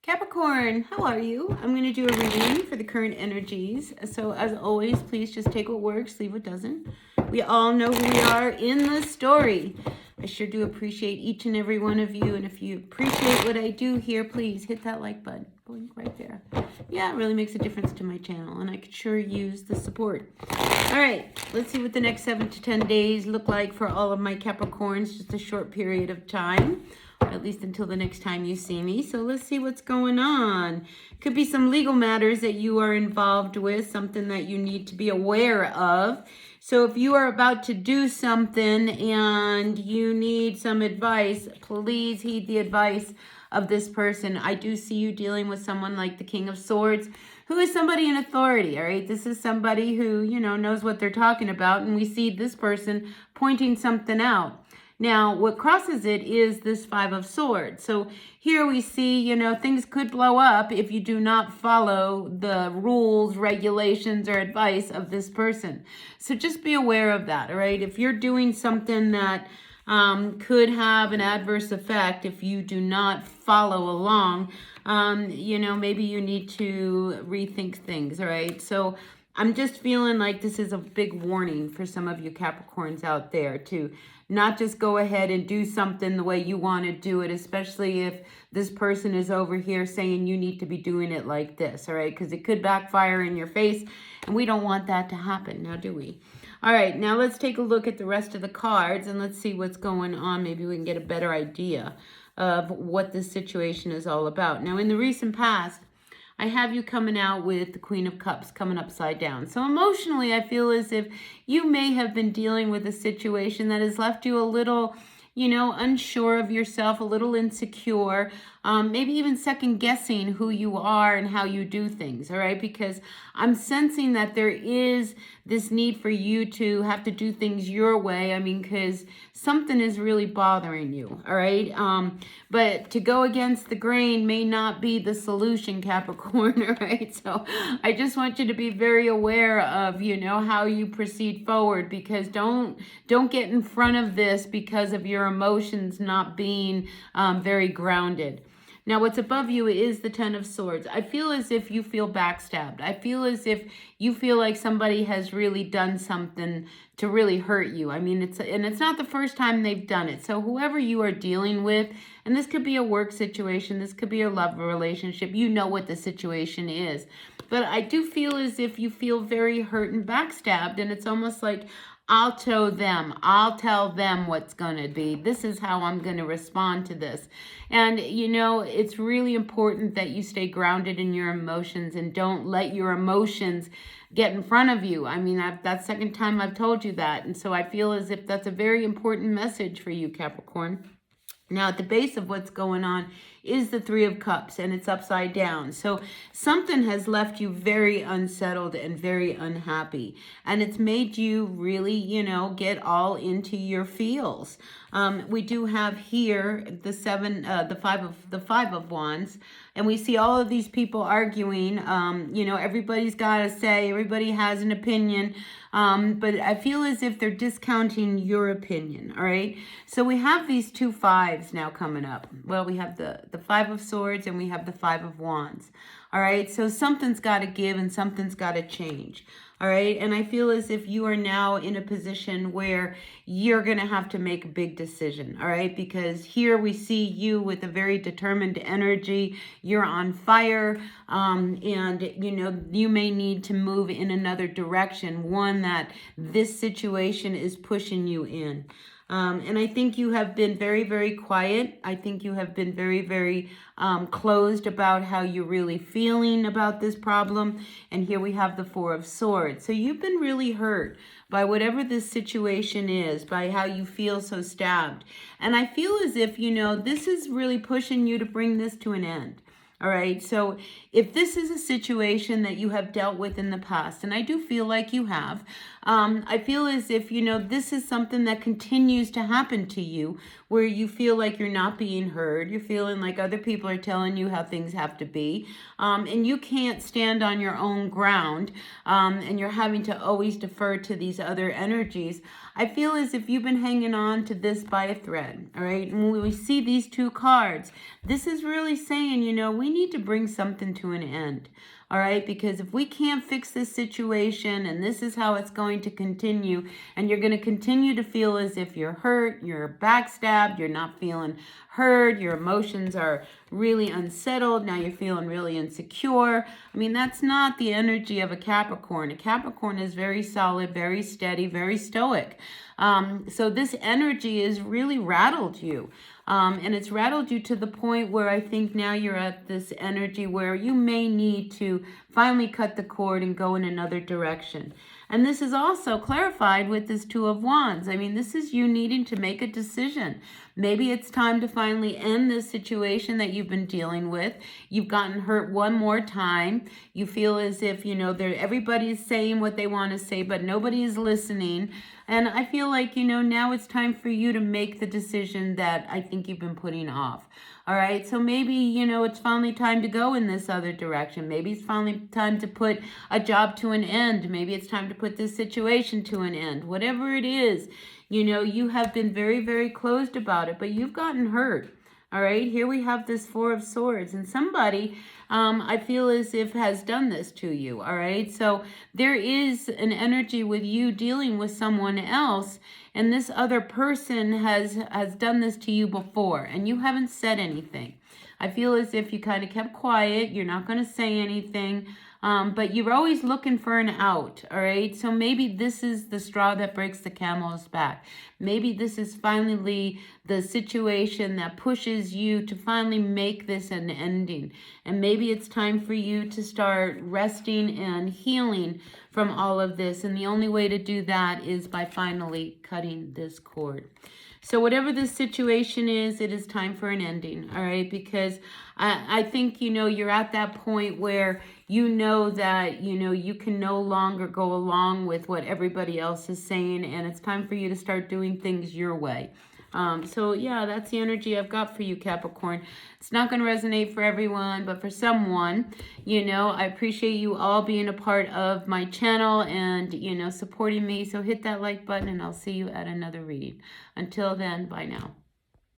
Capricorn, how are you? I'm going to do a reading for the current energies. So as always, please just take what works, leave what doesn't. We all know who we are in the story. I sure do appreciate each and every one of you. And if you appreciate what I do here, please hit that like button. Blink right there. Yeah, it really makes a difference to my channel. And I could sure use the support. All right, let's see what the next 7 to 10 days look like for all of my Capricorns. Just a short period of time. At least until the next time you see me. So let's see what's going on. Could be some legal matters that you are involved with, something that you need to be aware of. So if you are about to do something and you need some advice, please heed the advice of this person. I do see you dealing with someone like the King of Swords, who is somebody in authority, all right? This is somebody who, knows what they're talking about, and we see this person pointing something out. Now, what crosses it is this Five of Swords. So here we see, things could blow up if you do not follow the rules, regulations, or advice of this person. So just be aware of that, all right? If you're doing something that could have an adverse effect if you do not follow along, maybe you need to rethink things, all right? So I'm just feeling like this is a big warning for some of you Capricorns out there to not just go ahead and do something the way you want to do it, especially if this person is over here saying you need to be doing it like this, all right? Because it could backfire in your face, and we don't want that to happen, now do we? All right, now let's take a look at the rest of the cards, and let's see what's going on. Maybe we can get a better idea of what this situation is all about. Now, in the recent past, I have you coming out with the Queen of Cups coming upside down. So emotionally, I feel as if you may have been dealing with a situation that has left you a little, unsure of yourself, a little insecure, maybe even second guessing who you are and how you do things, all right? Because I'm sensing that there is this need for you to have to do things your way. I mean, because something is really bothering you, all right? But to go against the grain may not be the solution, Capricorn, all right? So I just want you to be very aware of, how you proceed forward, because don't get in front of this because of your emotions not being very grounded. Now, what's above you is the Ten of Swords. I feel as if you feel backstabbed. I feel as if you feel like somebody has really done something to really hurt you. I mean, it's not the first time they've done it. So whoever you are dealing with, and this could be a work situation, this could be a love relationship, you know what the situation is. But I do feel as if you feel very hurt and backstabbed, and it's almost like, I'll tell them what's going to be. This is how I'm going to respond to this. And, it's really important that you stay grounded in your emotions and don't let your emotions get in front of you. I mean, that's the second time I've told you that. And so I feel as if that's a very important message for you, Capricorn. Now, at the base of what's going on is the Three of Cups, and it's upside down. So something has left you very unsettled and very unhappy. And it's made you really, get all into your feels. We do have here the Five of Wands, and we see all of these people arguing. Everybody's got a say, everybody has an opinion. But I feel as if they're discounting your opinion, all right? So we have these two fives now coming up. Well, we have the Five of Swords and we have the Five of Wands, all right? So something's got to give and something's got to change, all right? And I feel as if you are now in a position where you're going to have to make a big decision, all right? Because here we see you with a very determined energy. You're on fire, and, you may need to move in another direction, one that this situation is pushing you in. And I think you have been very, very quiet. I think you have been very, very closed about how you're really feeling about this problem. And here we have the Four of Swords. So you've been really hurt by whatever this situation is, by how you feel so stabbed. And I feel as if, this is really pushing you to bring this to an end. All right, so if this is a situation that you have dealt with in the past, and I do feel like you have, I feel as if, this is something that continues to happen to you where you feel like you're not being heard. You're feeling like other people are telling you how things have to be. And you can't stand on your own ground. And you're having to always defer to these other energies. I feel as if you've been hanging on to this by a thread, all right? And when we see these two cards, this is really saying, you know, we need to bring something to an end, all right? Because if we can't fix this situation and this is how it's going to continue, and you're going to continue to feel as if you're hurt, you're backstabbed, you're not feeling heard, your emotions are really unsettled, now you're feeling really insecure. I mean, that's not the energy of a Capricorn. A Capricorn is very solid, very steady, very stoic. So this energy has really rattled you. And it's rattled you to the point where I think now you're at this energy where you may need to finally cut the cord and go in another direction. And this is also clarified with this Two of Wands. I mean, this is you needing to make a decision. Maybe it's time to finally end this situation that you've been dealing with. You've gotten hurt one more time. You feel as if, you know, everybody's saying what they want to say, but nobody is listening. And I feel like, you know, now it's time for you to make the decision that I think you've been putting off. All right, so maybe, you know, it's finally time to go in this other direction. Maybe it's finally time to put a job to an end. Maybe it's time to put this situation to an end. Whatever it is, you know, you have been very, very closed about it, but you've gotten hurt. All right, here we have this Four of Swords, and somebody, I feel as if has done this to you. All right, so there is an energy with you dealing with someone else, and this other person has done this to you before, and you haven't said anything. I feel as if you kind of kept quiet. You're not going to say anything. But you're always looking for an out, all right? So maybe this is the straw that breaks the camel's back. Maybe this is finally the situation that pushes you to finally make this an ending. And maybe it's time for you to start resting and healing from all of this. And the only way to do that is by finally cutting this cord. So whatever this situation is, it is time for an ending, all right? Because I think, you know, you're at that point where you know that, you know, you can no longer go along with what everybody else is saying, and it's time for you to start doing things your way. So yeah, that's the energy I've got for you, Capricorn. It's not going to resonate for everyone, but for someone, you know, I appreciate you all being a part of my channel and, you know, supporting me. So hit that like button and I'll see you at another reading. Until then, bye now.